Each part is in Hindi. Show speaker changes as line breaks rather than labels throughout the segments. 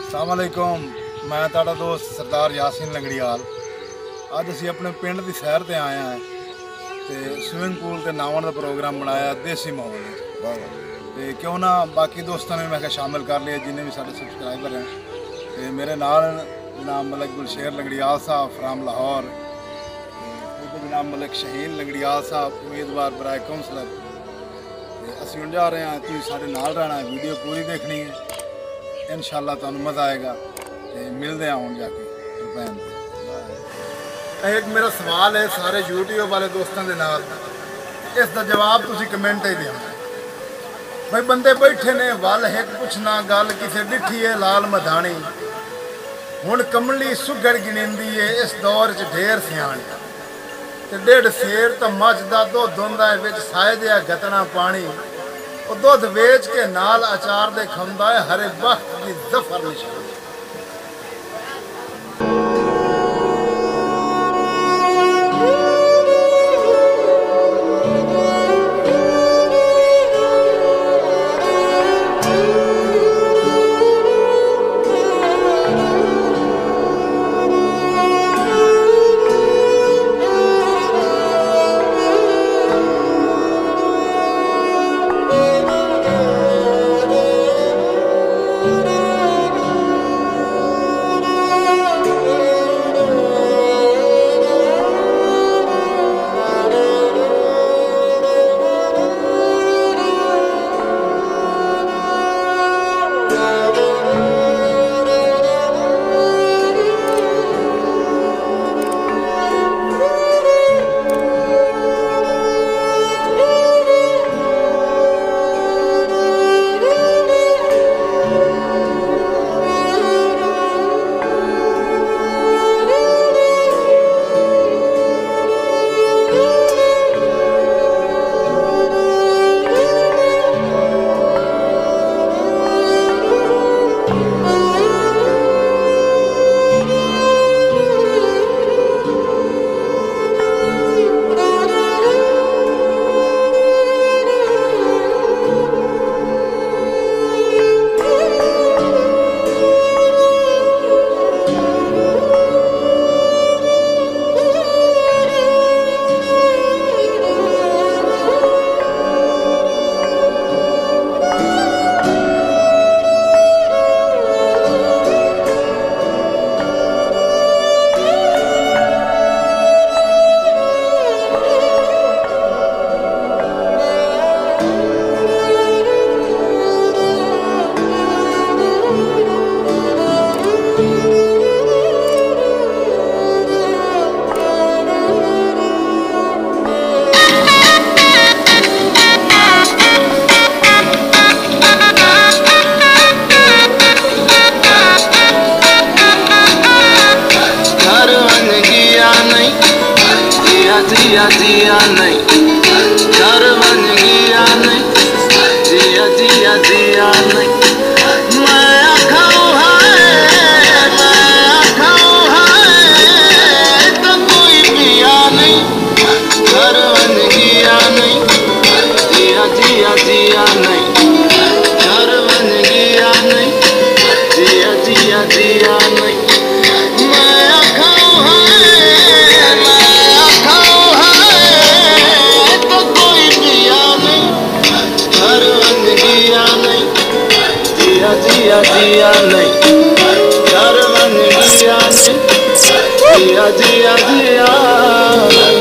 अस्सलाम वालेकुम। मैं तुहाडा दोस्त सरदार यासीन लंगड़ियाल। अज असी अपने पिंड की सैर ते आए हैं तो स्विमिंग पूल ते नावन का प्रोग्राम बनाया देसी माहौल ते क्यों ना बाकी दोस्तों ने मैं शामिल कर लिया जिन्हें भी साढ़े सबसक्राइबर हैं। तो मेरे नाल जनाब मलिक गुलशेर लंगड़ियाल साहब फ्राम लाहौर, जनाब मलिक शहीन लंगड़ियाल साहब उम्मीदवार बराए काउंसलर। असी हूँ जा रहे हैं, तुम साढ़े नाल रहना है, वीडियो पूरी देखनी है, इंशाल्लाह तुहानू मज़ा आएगा। तो मिलते हैं हूँ जाके रुपैन। एक मेरा सवाल है सारे यूट्यूब वाले दोस्तों के नाल, इसका जवाब तुम कमेंट ही देना। भाई बंदे बैठे ने वल एक पुछना गल किसे डिठी है लाल मधानी, हुण कमली सुगड़ गिणींदी है इस दौर च ढेर सियाणी। ते डेढ़ शेर तो मझ का दुध होंदा है विच साए जिहा गतना पानी, वो दुध वेच के नाल अचार दे खांदा है हरे वक्त की जफर निशानी।
जिया नहीं घर बन गया नहीं, जिया जिया जिया नहीं। मैं आखाऊं है तो कोई पिया नहीं, घर बन गया नहीं, जिया जिया जिया नहीं, घर बन गया नहीं, जिया जिया जिया नहीं। मैं आखाऊं है जिया जिया नहीं, घर बन गया नहीं, जिया जिया जिया नहीं।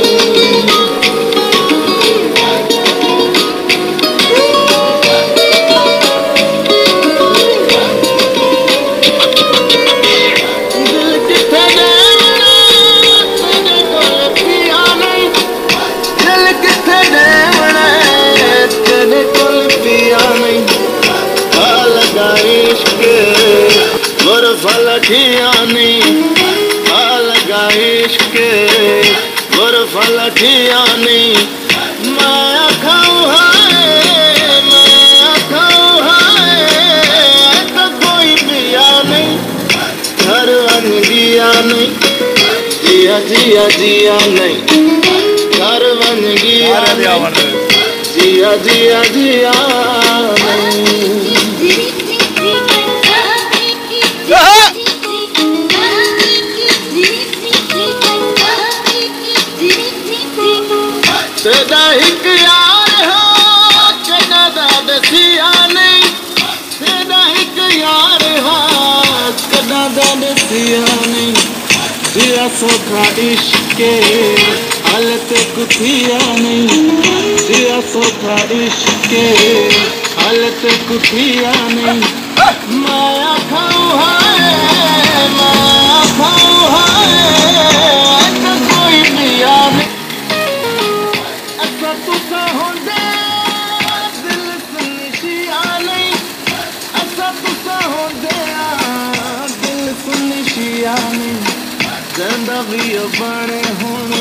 दिल किथे देवना तेरे कोल पिया नहीं, दिल किथे देवना तेरे कोल पिया नहीं। इश्क बर्फ लठियानी, लगा इश्क बर्फ लठियानी। मैं आखाऊं है तो कोई पिया नहीं, घर बन गया नहीं, जिया जिया जिया नहीं, घर बन गया नहीं, जिया जिया जिया नहीं। तेरा एक यार हाँ कदा दा दसिया नहीं तेरा एक यार हाँ कदा दा दसिया नहीं दिया सोखा इश्के हालत कुथिया नहीं दिया सोखा इश्के हालत कुथिया नहीं माया खाऊं हाय तो कोई दिया नहीं ऐसा तुसा होंदे दिल सुनिशिया नहीं ऐसा तुसा होंदे दिल सुनिशिया नहीं जंदा भी बने हुण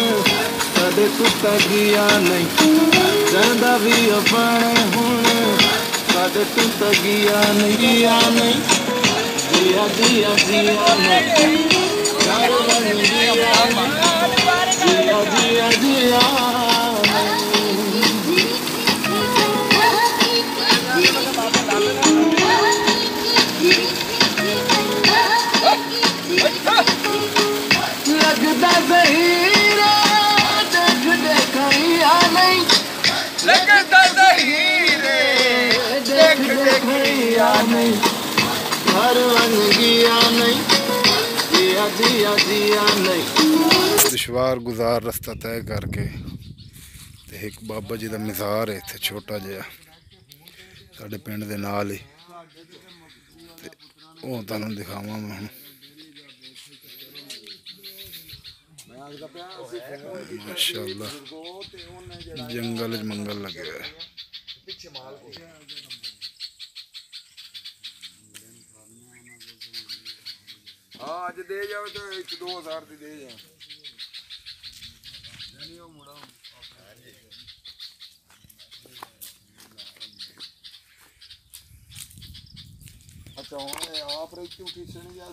कदे तुसा गया नहीं जंदा भी बने हुण कदे तुसा गया नहीं जिया जिया जिया नहीं यार बन गया जिया जिया जिया लगदा ज़हीरा देख देखिया नहीं लगदा ज़हीरे देख देखिया नहीं घर बन गया नहीं जिया जिया जिया नहीं
दुश्वार गुजार रस्ता तय करके ते एक बाबा जी का मज़ार है इत्थे छोटा जिहा साडे पिंड दे नाल ही ते ओह तुहानूं दिखावां मैं हुण माशाअल्लाह जंगल च मंगल लगे हुए
हाँ अज दे जाओ तो 1-2 हज़ार की दे जाओ अच्छा हूँ आप क्यों ठीक से नहीं जा